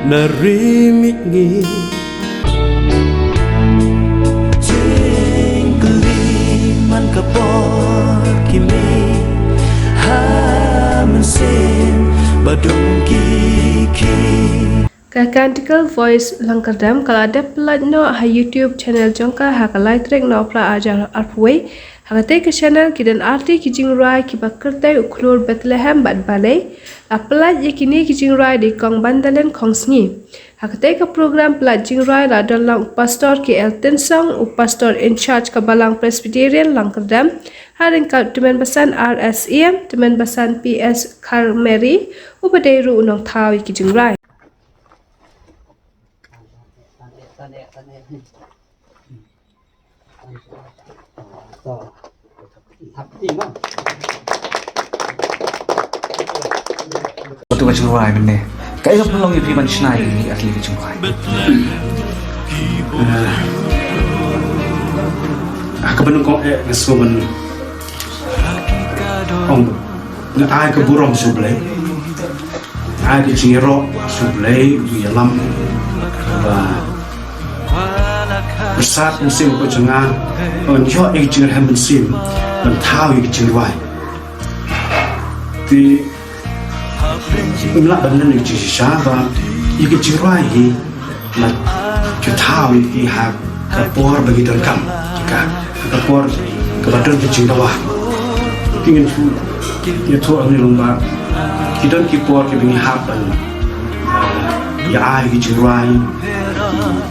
narimigi Tingkali man kapor kimi Hamansin badung kiki Canticle voice langkardam kalau ada pelat no ha YouTube channel jongka ha kalai trek no pra ajar arpway hakate ke channel kidan arti ki jingrwai ki bakertai uklur Bethlehem bad balai apelat yakini ki jingrwai di kong bandalen kongsni hakate ke program pelat jingrwai la dalang pastor ki Elton Song pastor in charge ke balang Presbyterian langkardam haring ka teman basan RSEM teman basan PS Karmeri upaderu unong thawi ki jingrwai Waktu macam ruai benda. Kayak apa long yang priman senai ini asli macam ruai. Aku benung kau ngesuman. Ai ke burung sublai. Ai ke cingiro sublai di alam. Bersat musim kau jangan. Onjo ek jangan musim. Mentau ek jangan. Di Imlak benar ni jadi siapa? Ia cerai nak ketahui ia kapor bagi derkam, jika kapor kebadan kecil bawah. Ingin tu, ia tu ni lomba. Kita kapor kebini hapan. Ia ai cerai,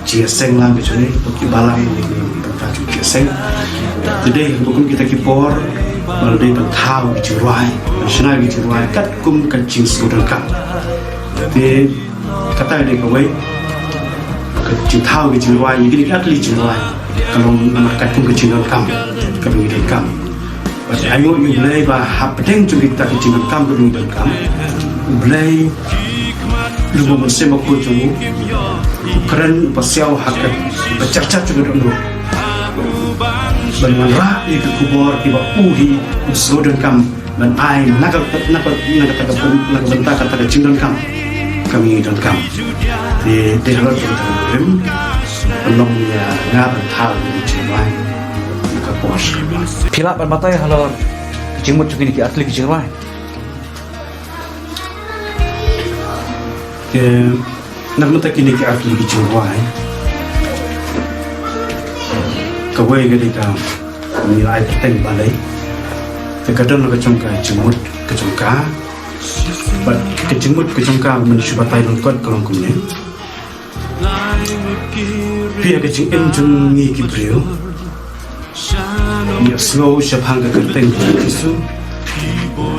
jia seng lah macam ni, bagi balang ni tempat jia seng. Jadi bukan kita kapor. Balai pentau cerai, senai cerai, kat kum kencing sudahkam. Jadi kata dia kawai, kencing tahu cerai, ini atli cerai. Kalau nak kat kum kencing sudahkam, kami sudahkam. Jadi ayo mulai bah hapdeng cerita kencing sudahkam kami sudahkam. Mulai lupa bersama kucu, keren pasiau hakat, bercerca juga dulu. Bermanrah itu kubur tiba uhi usodon kam dan ai naga bentak kata cingdon kam kami don kam di dalam film penomnya ngaban hal di cingwai ke pos Pilak berbatai kalau kecimut juga ni asli kecingwai. Nak mata kini ke asli kecingwai. Kawai ketika nilai peteng balai, terkadang nak kecongka jemut kecongka, kejemut kecongka menuju batai lengkot kalau kumne. Pihak kecing enjungi kibriu, ia slow siapang ke keteng kisu,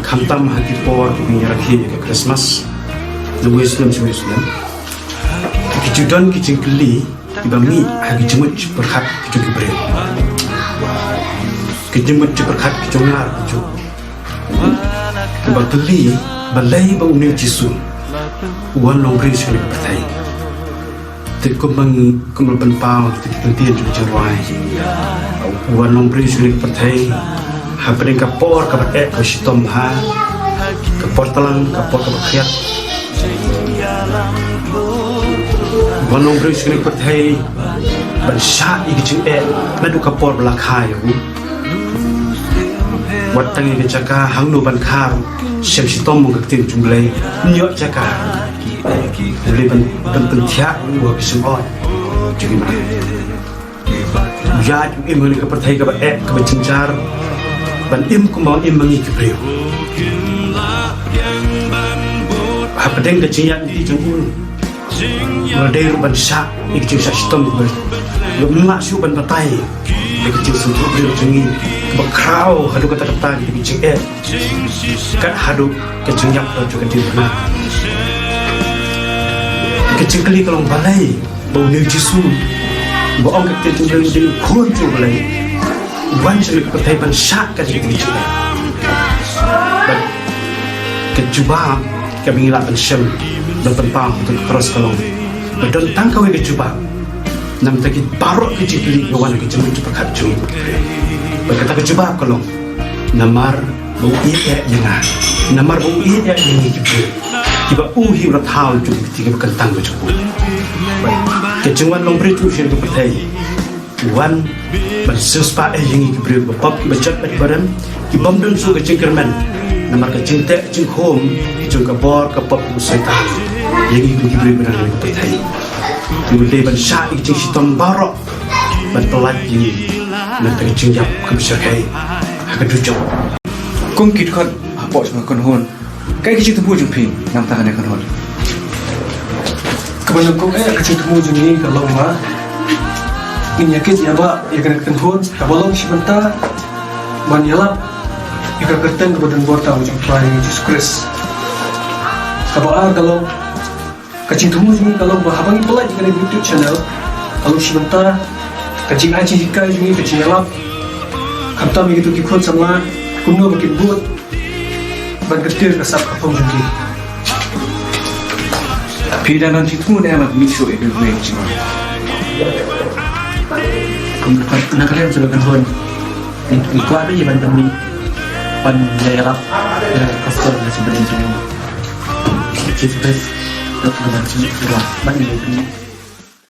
kamtam hati por menyerahi ke Kristmas, luwes dan suwes. Kejudan kecing keli. Tiba mi hagi jemut berkat kecung kibril. Kejemut berkat kecung ngar kecung. Tiba teli balai bau ni jisu. Uan long beri sekali bertai. Tikum kumpul penpau penting juga cerai. Uan long beri sekali bertai. Hampir kapor kapat kasitom ha. Kapor talang kapor kapat khiat. Wanong beri sekali pertai bersyak ikut nadu kapor belakang aku. Watang yang cakap hangnu bankar siap sitom mengketin jumlah nyok cakap boleh pentia buat kesemot jadi mana? Jad im ni ke pertai ke kebencar ban im kumau im mengi kepriu. Apa deng kecian di jengul. Merdei ruban syak ikut syak sitom ber. Lemak siu ban batai. Ikut sentuh ber jengi. Bekrau hadu kata-kata di kecing kat hadu kecenyak juga di mana. Kecing kali kalau balai bau ni jisu. Boong kecing kali di kuncu balai. Wan sekali pertai ban syak kat di kecing. Kecuba kami ngelak pensyam dan penpang untuk keras kalong. Dan tangkau ke cuba. Nam taki barok ke cikli kawan ke jemu cepat kacung. Berkata ke cuba kalong. Namar bau iya jangan. Namar bau iya yang ini juga. kiba uhi rat hau ju tiga kentang bu cukup ke jengwan long beri tu shen ku pertai wan ban suspa yang ki beri bapap ki bacak bat baran ki bam dun su ke jengkerman namar ke jengte jeng hom jeng ka bor ka pap museta yang ki beri baran ku pertai ki bu ban sha ki jeng sitom barok ban pelat ji na te jeng yap ke besar kai ka du jok kong kit khot apa semua kon hon kai ki tu jung ping nam ta ne kon hon kebanyakan kong kecil temu jungi kalau mah ini yakin ya ba ya kena kenhun kabalong sebentar ban yalap ya kerten kebadan borta ujung try Jesus Christ kalau kecil temu jungi kalau bahabangi pelaj kena YouTube channel kalau sebentar kecil aja jika jungi kecil yalap kata begitu kikut sama kuno makin buat ban ketir kesap kapong jungi Pida nanti tu ni amat misu itu baik cuma. Nak kalian sudah kenhun itu ada je ban kami ban yalap pastor sebenarnya Jesus Christ dokter dan semua ban ini